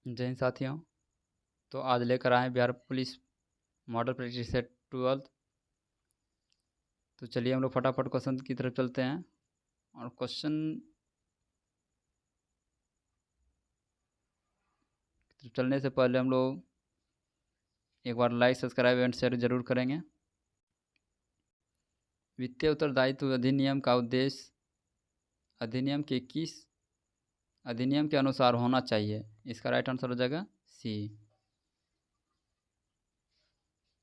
जय हिंद साथियों। तो आज लेकर आए Bihar police model practice set 12। तो चलिए हम लोग फटाफट क्वेश्चन की तरफ चलते हैं। और क्वेश्चन की तरफ चलने से पहले हम लोग एक बार लाइक सब्सक्राइब एंड शेयर जरूर करेंगे। वित्तीय उत्तरदायित्व अधिनियम का उद्देश्य अधिनियम के अनुसार होना चाहिए। इसका राइट आंसर हो जाएगा सी।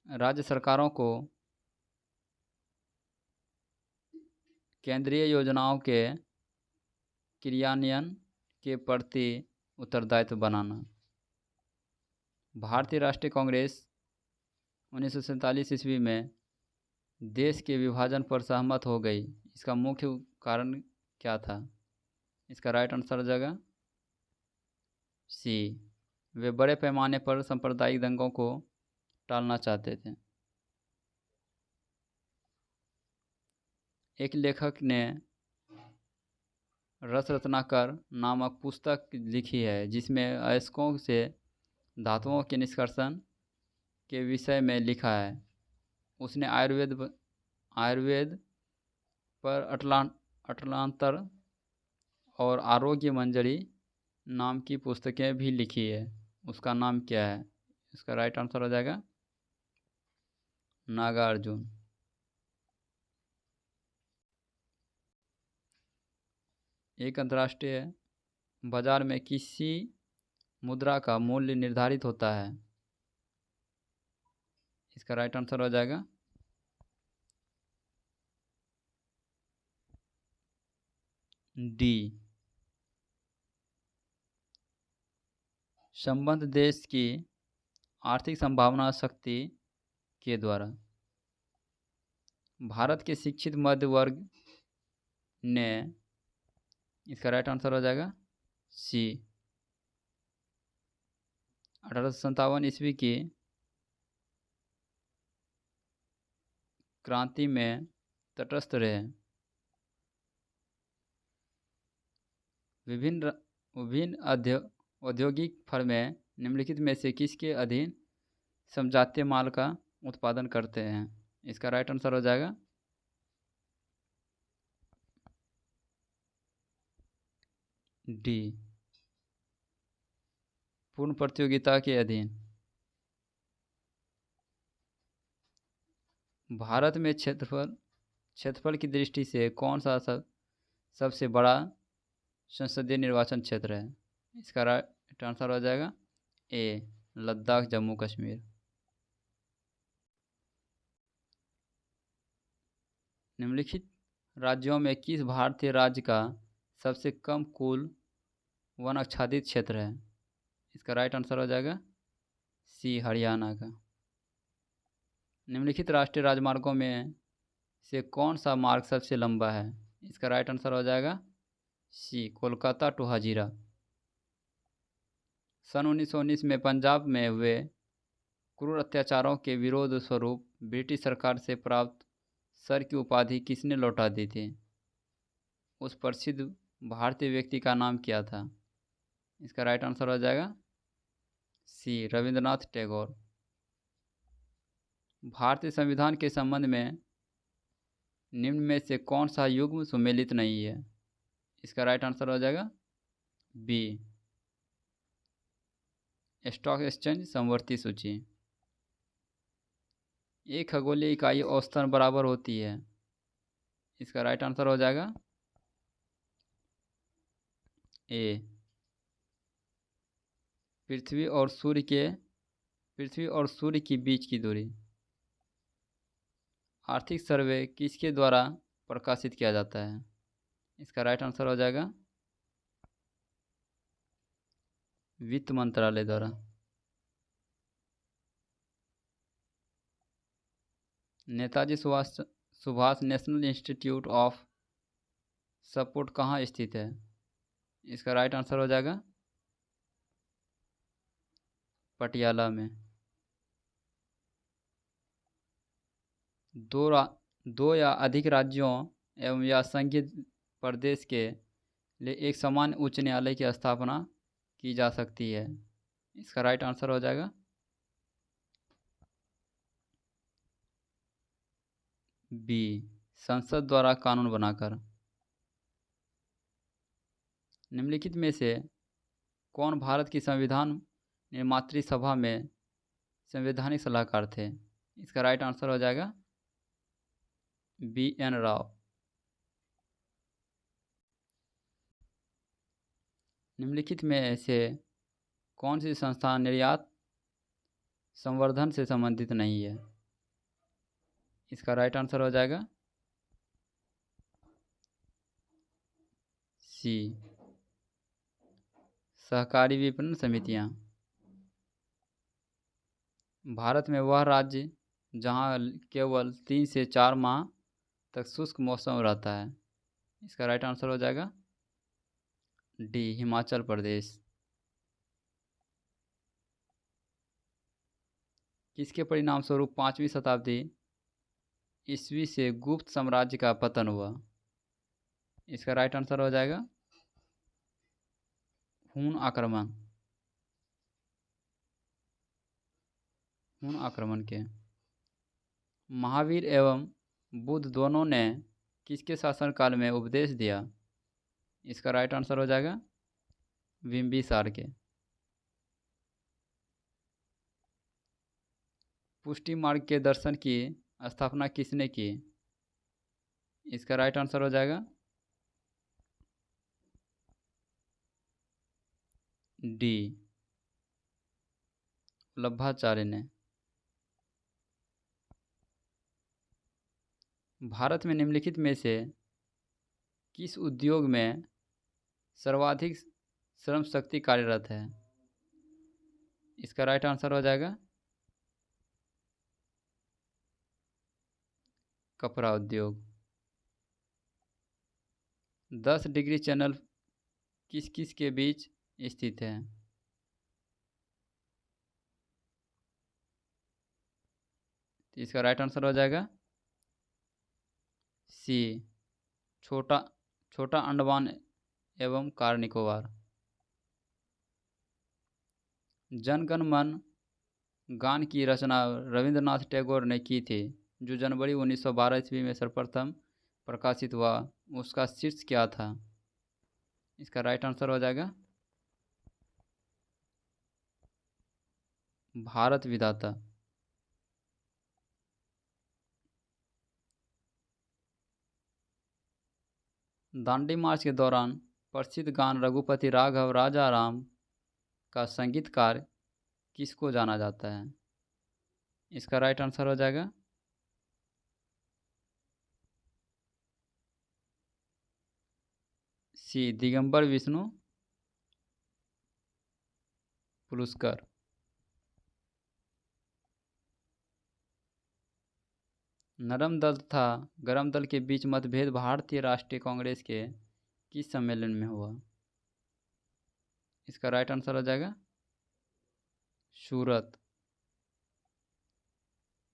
राज्य सरकारों को केंद्रीय योजनाओं के क्रियान्वयन के प्रति उत्तरदायित्व बनाना। भारतीय राष्ट्रीय कांग्रेस 1947 ईस्वी में देश के विभाजन पर सहमत हो गई। इसका मुख्य कारण क्या था? इसका राइट आंसर हो जाएगा सी। वे बड़े पैमाने पर सांप्रदायिक दंगों को टालना चाहते थे। एक लेखक ने रस रत्नाकर नामक पुस्तक लिखी है जिसमें अयस्कों से धातुओं के निष्कर्षण के विषय में लिखा है। उसने आयुर्वेद पर अटलांतर और आरोग्य मंजरी नाम की पुस्तकें भी लिखी है। उसका नाम क्या है? इसका राइट आंसर हो जाएगा नागार्जुन। एक अंतर्राष्ट्रीय बाजार में किसी मुद्रा का मूल्य निर्धारित होता है। इसका राइट आंसर हो जाएगा डी। संबद्ध देश की आर्थिक संभावना शक्ति के द्वारा। भारत के शिक्षित मध्य वर्ग ने, इसका राइट आंसर हो जाएगा सी। 1857 ईस्वी की क्रांति में तटस्थ रहे। विभिन्न औद्योगिक फर्में निम्नलिखित में से किसके अधीन समजातीय माल का उत्पादन करते हैं? इसका राइट आंसर हो जाएगा डी, पूर्ण प्रतियोगिता के अधीन। भारत में क्षेत्रफल की दृष्टि से कौन सा सबसे बड़ा संसदीय निर्वाचन क्षेत्र है? इसका राइट आंसर हो जाएगा ए, लद्दाख जम्मू कश्मीर। निम्नलिखित राज्यों में किस भारतीय राज्य का सबसे कम कुल वन आच्छादित क्षेत्र है? इसका राइट आंसर हो जाएगा सी, हरियाणा का। निम्नलिखित राष्ट्रीय राजमार्गों में से कौन सा मार्ग सबसे लंबा है? इसका राइट आंसर हो जाएगा सी, कोलकाता टू हाजीरा। सन 1919 में पंजाब में हुए क्रूर अत्याचारों के विरोध स्वरूप ब्रिटिश सरकार से प्राप्त सर की उपाधि किसने लौटा दी थी? उस प्रसिद्ध भारतीय व्यक्ति का नाम क्या था? इसका राइट आंसर हो जाएगा सी, रविंद्रनाथ टैगोर। भारतीय संविधान के संबंध में निम्न में से कौन सा युग्म सुमेलित नहीं है? इसका राइट आंसर हो जाएगा बी, स्टॉक एक्सचेंज समवर्ती सूची। एक खगोलीय इकाई औसतन बराबर होती है। इसका राइट आंसर हो जाएगा ए, पृथ्वी और सूर्य की बीच की दूरी। आर्थिक सर्वे किसके द्वारा प्रकाशित किया जाता है? इसका राइट आंसर हो जाएगा वित्त मंत्रालय द्वारा। Netaji Subhash national institute of support कहाँ स्थित है? इसका राइट आंसर हो जाएगा पटियाला में। दो या अधिक राज्यों एवं या संघीय प्रदेश के लिए एक समान उच्च न्यायालय की स्थापना की जा सकती है। इसका राइट आंसर हो जाएगा बी, संसद द्वारा कानून बनाकर। निम्नलिखित में से कौन भारत की संविधान निर्मात्री सभा में संवैधानिक सलाहकार थे? इसका राइट आंसर हो जाएगा बी एन राव। निम्नलिखित में से कौन सी संस्था निर्यात संवर्धन से संबंधित नहीं है? इसका राइट आंसर हो जाएगा सी, सहकारी विपणन समितियां। भारत में वह राज्य जहां केवल 3 से 4 माह तक शुष्क मौसम रहता है। इसका राइट आंसर हो जाएगा डी, हिमाचल प्रदेश। किसके परिणाम स्वरूप 5वीं शताब्दी ईस्वी से गुप्त साम्राज्य का पतन हुआ? इसका राइट आंसर हो जाएगा हुन आक्रमण। हुन आक्रमण के। महावीर एवं बुद्ध दोनों ने किसके शासनकाल में उपदेश दिया? इसका राइट आंसर हो जाएगा बिंबिसार के। पुष्टि मार्ग के दर्शन की स्थापना किसने की? इसका राइट आंसर हो जाएगा डी, वल्लभाचार्य ने। भारत में निम्नलिखित में से किस उद्योग में सर्वाधिक श्रम शक्ति कार्यरत है? इसका राइट आंसर हो जाएगा कपड़ा उद्योग। 10 डिग्री चैनल किस किस के बीच स्थित है? तो इसका राइट आंसर हो जाएगा सी, छोटा छोटा अंडमान एवं कार निकोबार। जनगण मन गान की रचना रविंद्रनाथ टैगोर ने की थी, जो जनवरी 1912 ईस्वी में सर्वप्रथम प्रकाशित हुआ। उसका शीर्ष क्या था? इसका राइट आंसर हो जाएगा भारत विधाता। दांडी मार्च के दौरान प्रसिद्ध गान रघुपति राघव राजा राम का संगीतकार किसको जाना जाता है? इसका राइट आंसर हो जाएगा सी, दिगंबर विष्णु पुरस्कार। नरम दल तथा गरम दल के बीच मतभेद भारतीय राष्ट्रीय कांग्रेस के किस सम्मेलन में हुआ? इसका राइट आंसर हो जाएगा सूरत।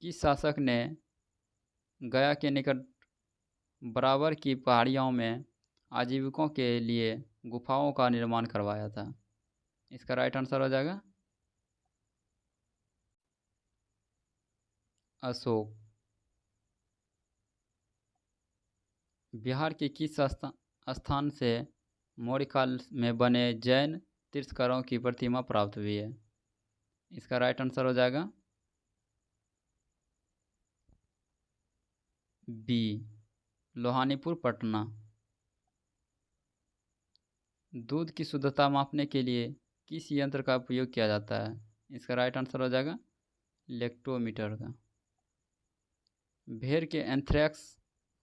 किस शासक ने गया के निकट बराबर की पहाड़ियों में आजीविकों के लिए गुफाओं का निर्माण करवाया था? इसका राइट आंसर हो जाएगा अशोक। बिहार के किस स्थान से मौर्य काल में बने जैन तीर्थंकरों की प्रतिमा प्राप्त हुई है? इसका राइट आंसर हो जाएगा बी, लोहानीपुर पटना। दूध की शुद्धता मापने के लिए किस यंत्र का उपयोग किया जाता है? इसका राइट आंसर हो जाएगा लेक्टोमीटर का। भेड़ के एंथ्रेक्स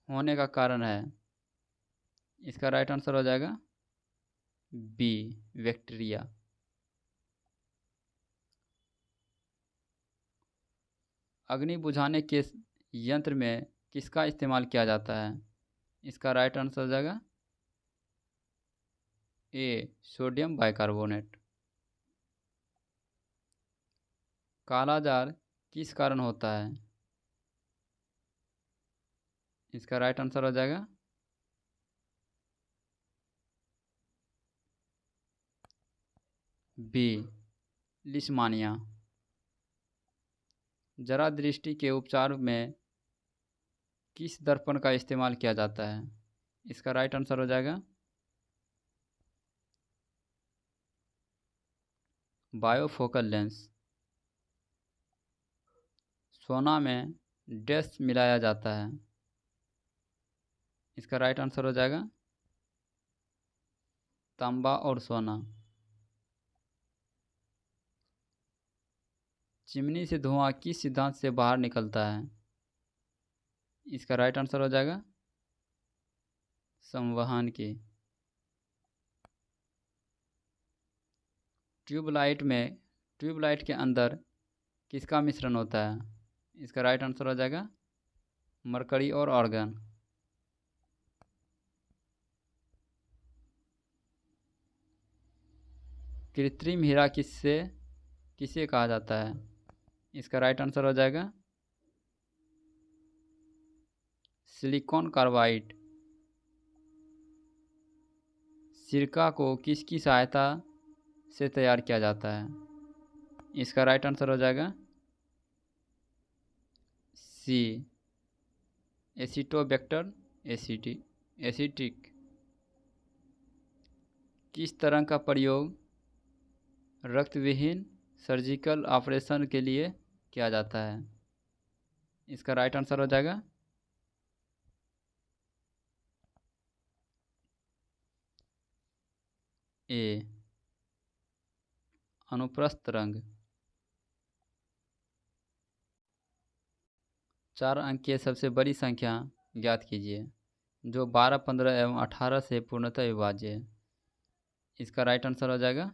होने का कारण है? इसका राइट आंसर हो जाएगा बी, बैक्टीरिया। अग्नि बुझाने के यंत्र में किसका इस्तेमाल किया जाता है? इसका राइट आंसर हो जाएगा ए, सोडियम बाइकार्बोनेट। कालाजार किस कारण होता है? इसका राइट आंसर हो जाएगा बी, लिशमानिया। जरा दृष्टि के उपचार में किस दर्पण का इस्तेमाल किया जाता है? इसका राइट आंसर हो जाएगा बायोफोकल लेंस। सोना में डैश मिलाया जाता है, इसका राइट आंसर हो जाएगा तांबा और सोना। चिमनी से धुआं किस सिद्धांत से बाहर निकलता है? इसका राइट आंसर हो जाएगा संवहन की। ट्यूबलाइट के अंदर किसका मिश्रण होता है? इसका राइट आंसर हो जाएगा मरकरी और आर्गन। कृत्रिम हीरा किसे कहा जाता है? इसका राइट आंसर हो जाएगा सिलिकॉन कार्बाइड। सिरका को किसकी सहायता से तैयार किया जाता है? इसका राइट आंसर हो जाएगा सी एसिटोबैक्टर एसिटिक। किस तरह का प्रयोग रक्त विहीन सर्जिकल ऑपरेशन के लिए किया जाता है? इसका राइट आंसर हो जाएगा ए अनुप्रस्थ रंग। 4 अंक की सबसे बड़ी संख्या ज्ञात कीजिए जो 12, 15 एवं 18 से पूर्णतः विभाज्य है। इसका राइट आंसर हो जाएगा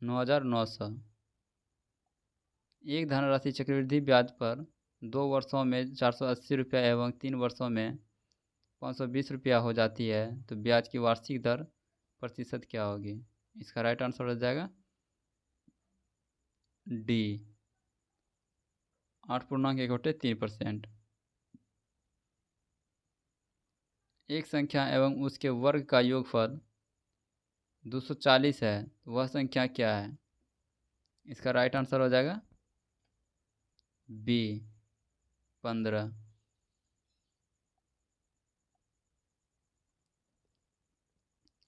9900। एक धनराशि चक्रवृद्धि ब्याज पर 2 वर्षों में 480 रुपया एवं 3 वर्षों में 520 रुपया हो जाती है तो ब्याज की वार्षिक दर प्रतिशत क्या होगी? इसका राइट आंसर हो जाएगा डी 8.1 3%। एक संख्या एवं उसके वर्ग का योगफल 240 है, वह संख्या क्या है? इसका राइट आंसर हो जाएगा बी 15।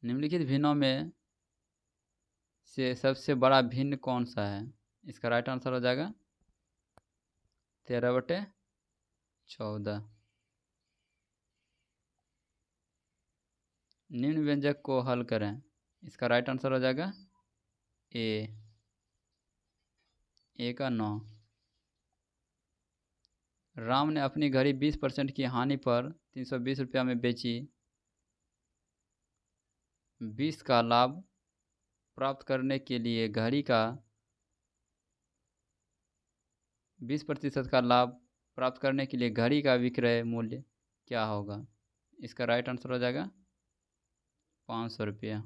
निम्नलिखित भिन्नों में से सबसे बड़ा भिन्न कौन सा है? इसका राइट आंसर हो जाएगा 13/14। निम्न व्यंजक को हल करें। इसका राइट आंसर हो जाएगा ए का 9। राम ने अपनी घड़ी 20% की हानि पर 320 रुपया में बेची। 20 का लाभ प्राप्त करने के लिए घड़ी का 20% का लाभ प्राप्त करने के लिए घड़ी का विक्रय मूल्य क्या होगा? इसका राइट आंसर हो जाएगा 500 रुपया।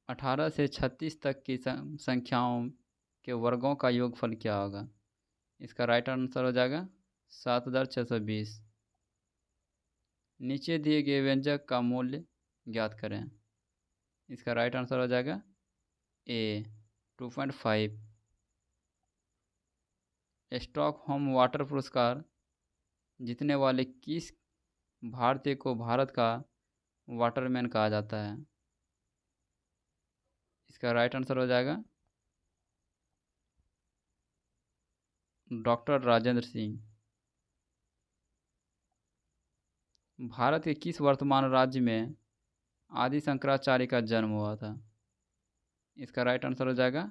18 से 36 तक की संख्याओं के वर्गों का योगफल क्या होगा? इसका राइट आंसर हो जाएगा 7620। नीचे दिए गए व्यंजक का मूल्य ज्ञात करें। इसका राइट आंसर हो जाएगा ए 2.5। स्टॉकहोम वाटर पुरस्कार जीतने वाले किस भारतीय को भारत का वाटरमैन कहा जाता है? इसका राइट आंसर हो जाएगा डॉक्टर राजेंद्र सिंह। भारत के किस वर्तमान राज्य में आदि शंकराचार्य का जन्म हुआ था? इसका राइट आंसर हो जाएगा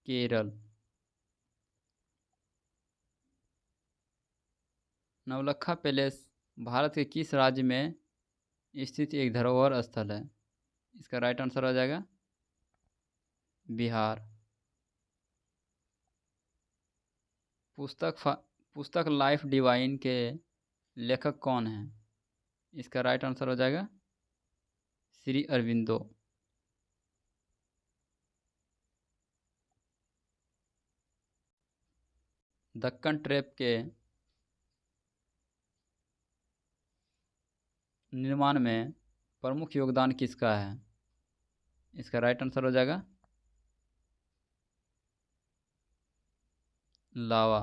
केरल। नवलखा पैलेस भारत के किस राज्य में स्थित एक धरोहर स्थल है? इसका राइट आंसर हो जाएगा बिहार। पुस्तक लाइफ डिवाइन के लेखक कौन हैं? इसका राइट आंसर हो जाएगा श्री अरविंदो। दक्कन ट्रैप के निर्माण में प्रमुख योगदान किसका है? इसका राइट आंसर हो जाएगा लावा।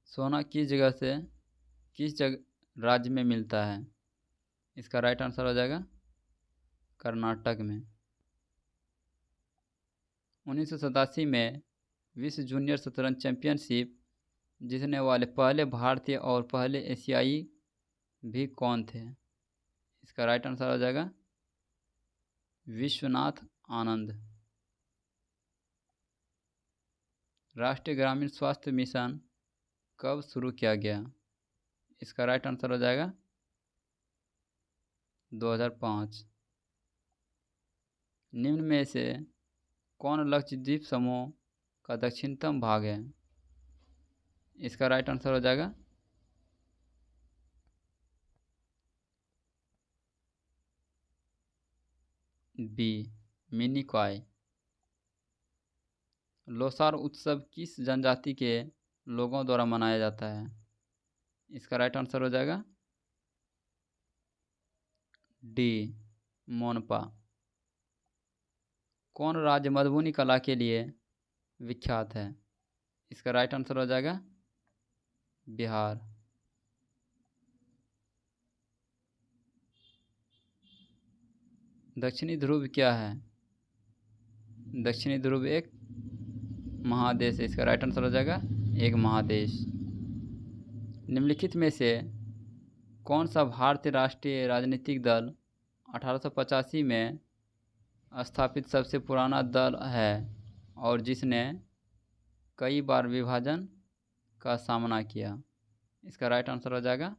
सोना किस जगह राज्य में मिलता है? इसका राइट आंसर हो जाएगा कर्नाटक में। 1987 में विश्व जूनियर शतरंज चैंपियनशिप जीतने वाले पहले भारतीय और पहले एशियाई भी कौन थे? इसका राइट आंसर हो जाएगा विश्वनाथ आनंद। राष्ट्रीय ग्रामीण स्वास्थ्य मिशन कब शुरू किया गया? इसका राइट आंसर हो जाएगा 2005। निम्न में से कौन लक्षद्वीप समूह का दक्षिणतम भाग है? इसका राइट आंसर हो जाएगा बी मिनिकॉय। लोसार उत्सव किस जनजाति के लोगों द्वारा मनाया जाता है? इसका राइट आंसर हो जाएगा डी मोनपा। कौन राज्य मधुबनी कला के लिए विख्यात है? इसका राइट आंसर हो जाएगा बिहार। दक्षिणी ध्रुव क्या है? दक्षिणी ध्रुव एक महादेश है। इसका राइट आंसर हो जाएगा एक महादेश। निम्नलिखित में से कौन सा भारतीय राष्ट्रीय राजनीतिक दल 1885 में स्थापित सबसे पुराना दल है और जिसने कई बार विभाजन का सामना किया? इसका राइट आंसर हो जाएगा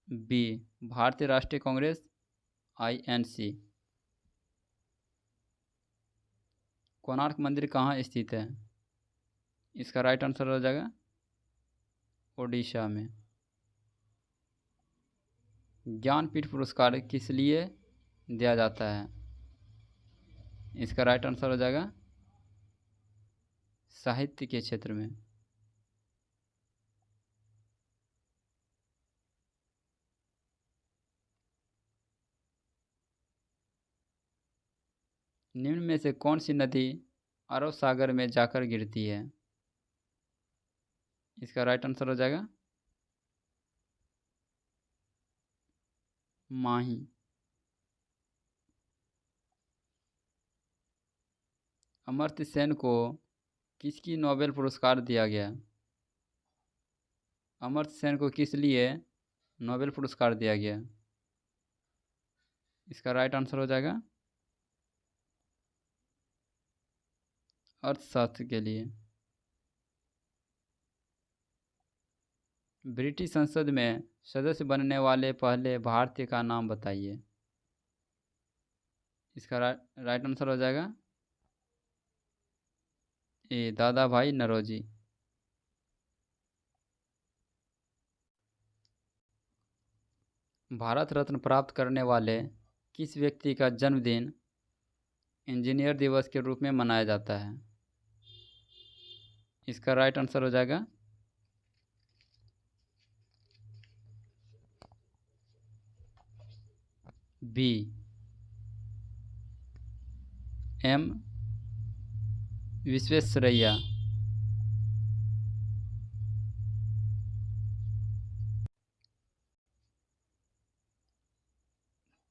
बी भारतीय राष्ट्रीय कांग्रेस INC। कोणार्क मंदिर कहाँ स्थित है? इसका राइट आंसर हो जाएगा ओडिशा में। ज्ञानपीठ पुरस्कार किस लिए दिया जाता है? इसका राइट आंसर हो जाएगा साहित्य के क्षेत्र में। निम्न में से कौन सी नदी अरब सागर में जाकर गिरती है? इसका राइट आंसर हो जाएगा माही। अमर्त्य सेन को किसकी नोबेल पुरस्कार दिया गया? अमर्त्य सेन को किस लिए नोबेल पुरस्कार दिया गया? इसका राइट आंसर हो जाएगा अर्थशास्त्र के लिए। ब्रिटिश संसद में सदस्य बनने वाले पहले भारतीय का नाम बताइए। इसका राइट आंसर हो जाएगा ए दादा भाई नौरोजी। भारत रत्न प्राप्त करने वाले किस व्यक्ति का जन्मदिन इंजीनियर दिवस के रूप में मनाया जाता है? इसका राइट आंसर हो जाएगा बी M विश्वेश्वरैया।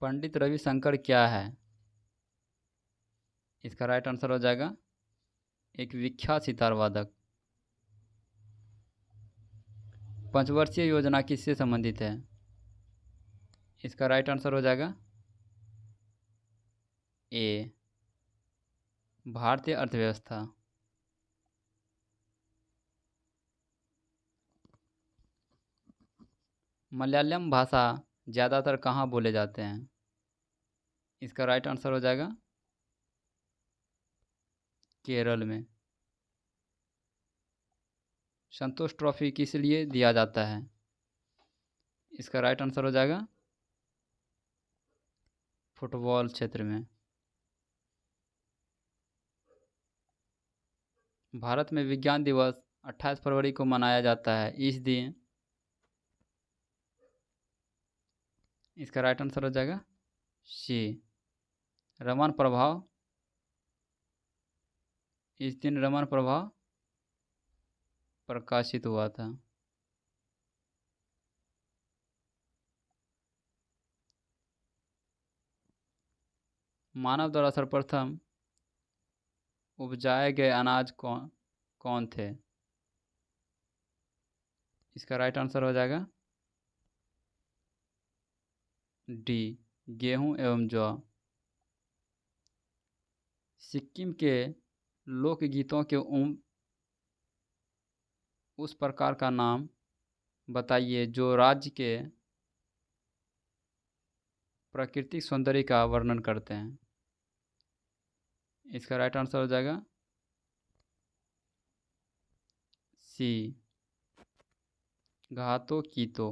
पंडित रविशंकर क्या है? इसका राइट आंसर हो जाएगा एक विख्यात सितार वादक। पंचवर्षीय योजना किससे संबंधित है? इसका राइट आंसर हो जाएगा ए भारतीय अर्थव्यवस्था। मलयालम भाषा ज़्यादातर कहाँ बोले जाते हैं? इसका राइट आंसर हो जाएगा केरल में। संतोष ट्रॉफी किस लिए दिया जाता है? इसका राइट आंसर हो जाएगा फुटबॉल क्षेत्र में। भारत में विज्ञान दिवस 28 फरवरी को मनाया जाता है। इस दिन इसका राइट आंसर हो जाएगा सी, रमन प्रभाव। इस दिन रमन प्रभाव प्रकाशित हुआ था। मानव द्वारा सर्वप्रथम उपजाए गए अनाज कौन कौन थे? इसका राइट आंसर हो जाएगा डी, गेहूं एवं जौ। सिक्किम के लोकगीतों के उस प्रकार का नाम बताइए जो राज्य के प्राकृतिक सौंदर्य का वर्णन करते हैं। इसका राइट आंसर हो जाएगा सी, घातो कीतो।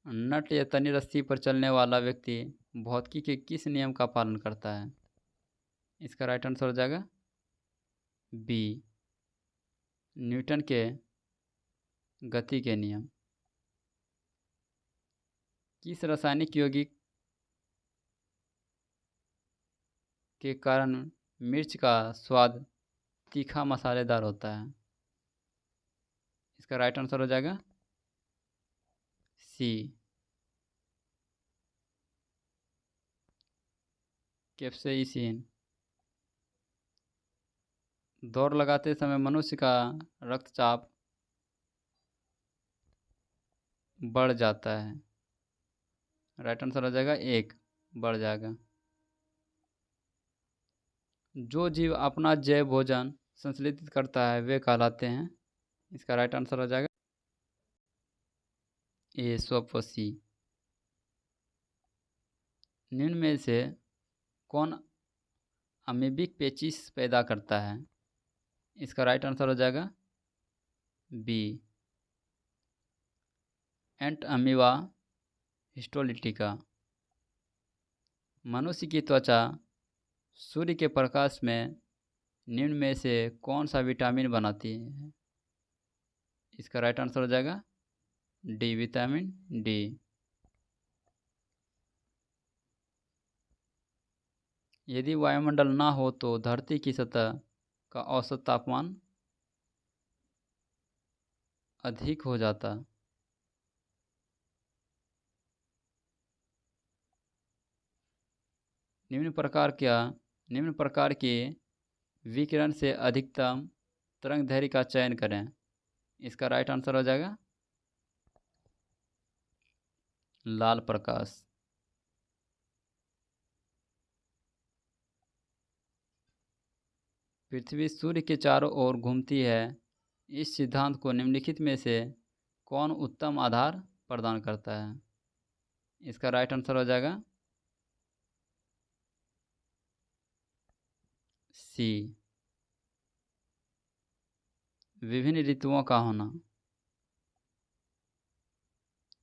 नट या तनी रस्सी पर चलने वाला व्यक्ति भौतिकी के किस नियम का पालन करता है? इसका राइट आंसर हो जाएगा बी, न्यूटन के गति के नियम। किस रासायनिक यौगिक के कारण मिर्च का स्वाद तीखा मसालेदार होता है? इसका राइट आंसर हो जाएगा सी, कैप्सेइसिन। दौड़ लगाते समय मनुष्य का रक्तचाप बढ़ जाता है। राइट आंसर हो जाएगा एक, बढ़ जाएगा। जो जीव अपना जैव भोजन संश्लेषित करता है वे कहलाते हैं। इसका राइट आंसर हो जाएगा ए, स्वपसी। निम्न में से कौन अमीबिक पेचिश पैदा करता है? इसका राइट आंसर हो जाएगा बी, एंट अमीबा हिस्टोलिटिका। मनुष्य की त्वचा सूर्य के प्रकाश में निम्न में से कौन सा विटामिन बनाती है? इसका राइट आंसर हो जाएगा डी, विटामिन डी। यदि वायुमंडल ना हो तो धरती की सतह का औसत तापमान अधिक हो जाता। निम्न प्रकार के विकिरण से अधिकतम तरंग दैर्घ्य का चयन करें। इसका राइट आंसर हो जाएगा लाल प्रकाश। पृथ्वी सूर्य के चारों ओर घूमती है। इस सिद्धांत को निम्नलिखित में से कौन उत्तम आधार प्रदान करता है? इसका राइट आंसर हो जाएगा सी, विभिन्न ऋतुओं का होना।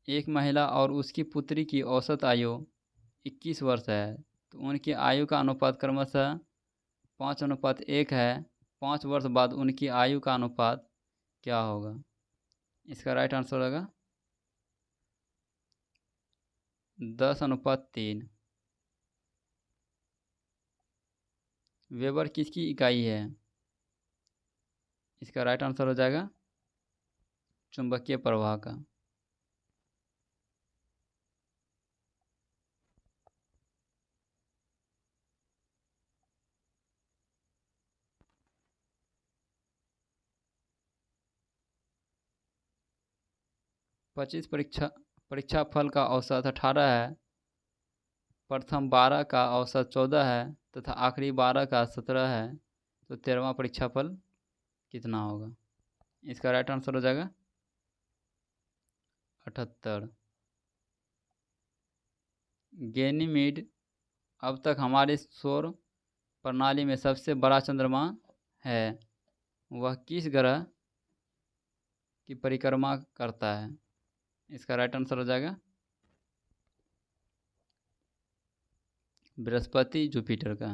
एक महिला और उसकी पुत्री की औसत आयु 21 वर्ष है तो उनकी आयु का अनुपात क्रमशः 5:1 है। 5 वर्ष बाद उनकी आयु का अनुपात क्या होगा? इसका राइट आंसर होगा 10:3। वेबर किसकी इकाई है? इसका राइट आंसर हो जाएगा चुंबकीय प्रवाह का। पच्चीस परीक्षा फल का औसत 18 है, प्रथम 12 का औसत 14 है तथा आखिरी 12 का 17 है तो 13वां परीक्षा फल कितना होगा? इसका राइट आंसर हो जाएगा 78। गैनीमीड अब तक हमारे सौर प्रणाली में सबसे बड़ा चंद्रमा है। वह किस ग्रह की परिक्रमा करता है? इसका राइट आंसर हो जाएगा बृहस्पति, जुपिटर का।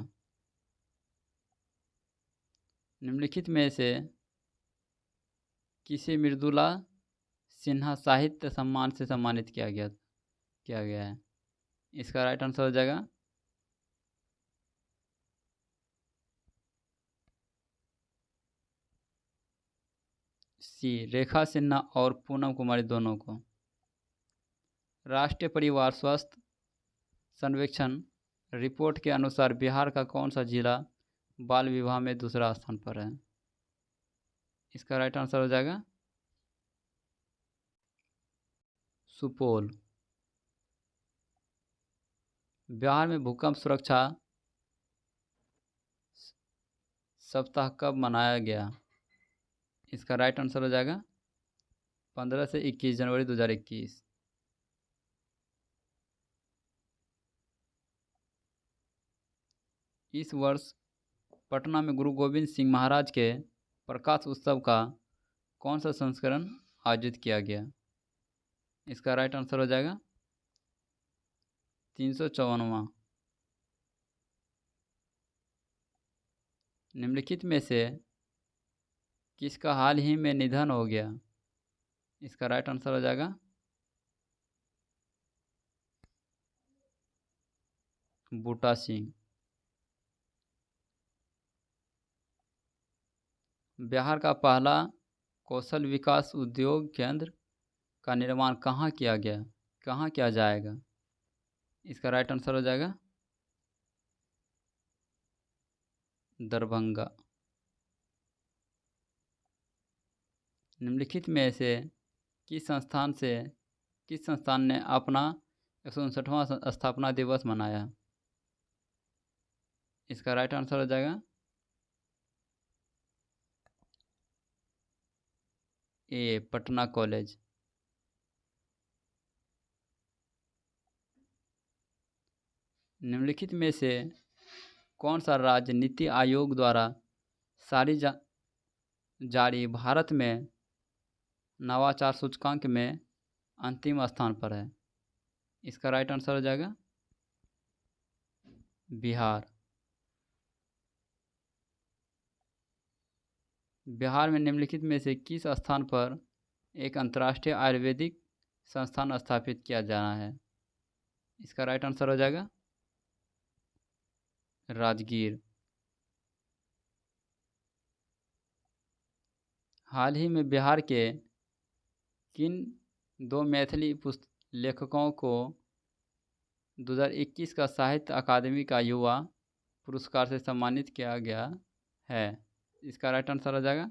निम्नलिखित में से किसे मृदुला सिन्हा साहित्य सम्मान से सम्मानित किया गया है? इसका राइट आंसर हो जाएगा सी, रेखा सिन्हा और पूनम कुमारी दोनों को। राष्ट्रीय परिवार स्वास्थ्य सर्वेक्षण रिपोर्ट के अनुसार बिहार का कौन सा जिला बाल विवाह में दूसरा स्थान पर है? इसका राइट आंसर हो जाएगा सुपौल। बिहार में भूकंप सुरक्षा सप्ताह कब मनाया गया? इसका राइट आंसर हो जाएगा 15 से 21 जनवरी 2021। इस वर्ष पटना में गुरु गोविंद सिंह महाराज के प्रकाश उत्सव का कौन सा संस्करण आयोजित किया गया? इसका राइट आंसर हो जाएगा 354वां। निम्नलिखित में से किसका हाल ही में निधन हो गया? इसका राइट आंसर हो जाएगा बूटा सिंह। बिहार का पहला कौशल विकास उद्योग केंद्र का निर्माण कहाँ किया जाएगा? इसका राइट आंसर हो जाएगा दरभंगा। निम्नलिखित में से किस संस्थान ने अपना 159वां स्थापना दिवस मनाया? इसका राइट आंसर हो जाएगा ए, पटना कॉलेज। निम्नलिखित में से कौन सा राज्य नीति आयोग द्वारा जारी भारत में नवाचार सूचकांक में अंतिम स्थान पर है? इसका राइट आंसर हो जाएगा बिहार। बिहार में निम्नलिखित में से किस स्थान पर एक अंतर्राष्ट्रीय आयुर्वेदिक संस्थान स्थापित किया जाना है? इसका राइट आंसर हो जाएगा राजगीर। हाल ही में बिहार के किन दो मैथिली लेखकों को 2021 का साहित्य अकादमी का युवा पुरस्कार से सम्मानित किया गया है? इसका राइट आंसर हो जाएगा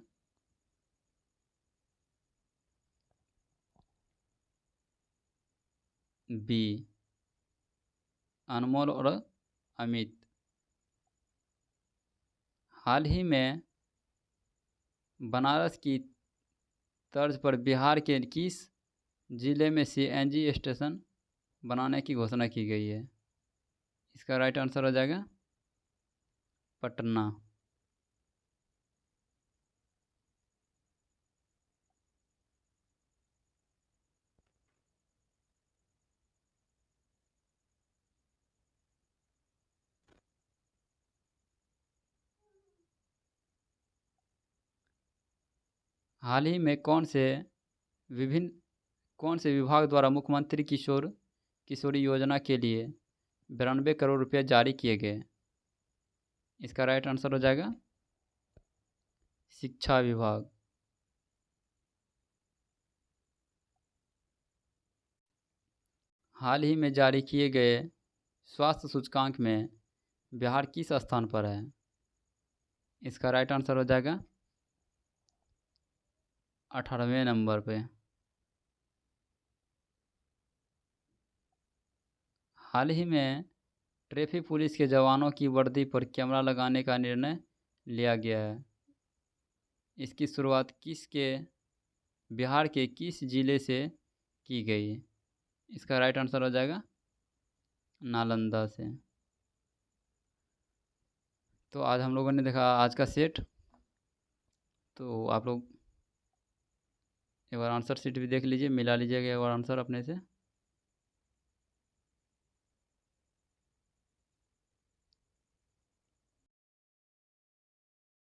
बी, अनमोल और अमित। हाल ही में बनारस की तर्ज पर बिहार के किस जिले में CNG स्टेशन बनाने की घोषणा की गई है? इसका राइट आंसर हो जाएगा पटना। हाल ही में कौन से विभाग द्वारा मुख्यमंत्री किशोरी योजना के लिए 92 करोड़ रुपये जारी किए गए? इसका राइट आंसर हो जाएगा शिक्षा विभाग। हाल ही में जारी किए गए स्वास्थ्य सूचकांक में बिहार किस स्थान पर है? इसका राइट आंसर हो जाएगा 18वें नंबर पे। हाल ही में ट्रैफिक पुलिस के जवानों की वर्दी पर कैमरा लगाने का निर्णय लिया गया है। इसकी शुरुआत बिहार के किस जिले से की गई? इसका राइट आंसर हो जाएगा नालंदा से। तो आज हम लोगों ने देखा आज का सेट। तो आप लोग एक बार आंसर शीट भी देख लीजिए, मिला लीजिएगा एक बार आंसर अपने से।